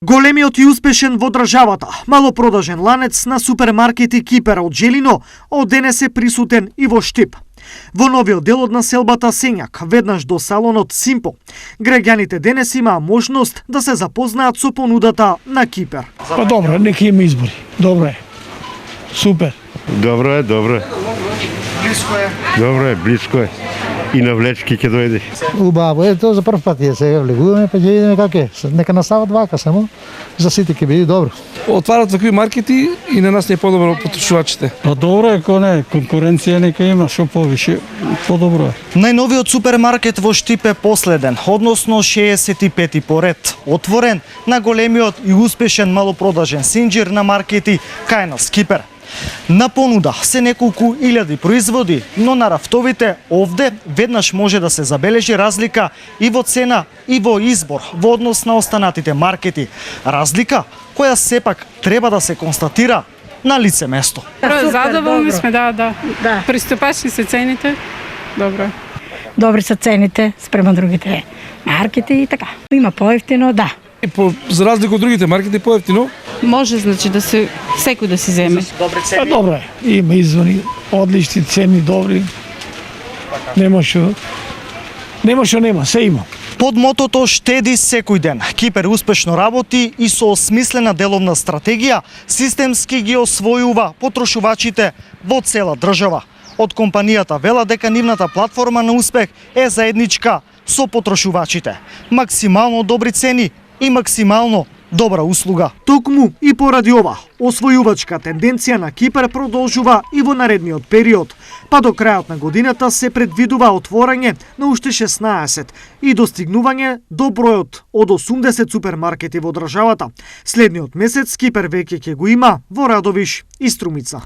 Големиот и успешен во државата, малопродажен ланец на супермаркети Кипер од Желино, од денес е присутен и во Штип. Во новиот дел од населбата Сењак, веднаш до салонот Симпо, граѓаните денес имаа можност да се запознаат со понудата на Кипер. Па добро, нека има избори. Добро е. Супер. Добро е, добро е. Блиско е. Добро е, близко е. И на влечки ќе дојдеш. Убаво е, тоа за прв пат е, сега влегуваме, па ќе видиме како е. Нека настават вака само, за сите ќе биде добро. Отварат такви маркети и на нас не е подобро потрошувачите. Па добро е, кој не, конкуренција нека има, што повише, подобро е. Најновиот супермаркет во Штип е последен, односно 65-ти поред, отворен на големиот и успешен малопродажен синџир на маркети кај нас Кипер. На понуда се неколку илјади производи, но на рафтовите овде веднаш може да се забележи разлика и во цена и во избор во однос на останатите маркети. Разлика која сепак треба да се констатира на лице место. Задоволни сме, да. Приступачни се цените. Добро. Добри се цените спрема другите маркети и така. Има поевтино, да. И за разлика од другите маркети поевтино. Може, значи, да се секој да си земе. Па добро е. Има извони, одлични цени, добри. Нема што нема, се има. Под мотото "Штеди секој ден", Кипер успешно работи и со осмислена деловна стратегија системски ги освојува потрошувачите во цела држава. Од компанијата вела дека нивната платформа на успех е заедничка со потрошувачите. Максимално добри цени и максимално добра услуга. Токму и поради ова, освојувачка тенденција на Кипер продолжува и во наредниот период, па до крајот на годината се предвидува отворање на уште 16 и достигнување до бројот од 80 супермаркети во државата. Следниот месец Кипер веќе ќе го има во Радовиш и Струмица.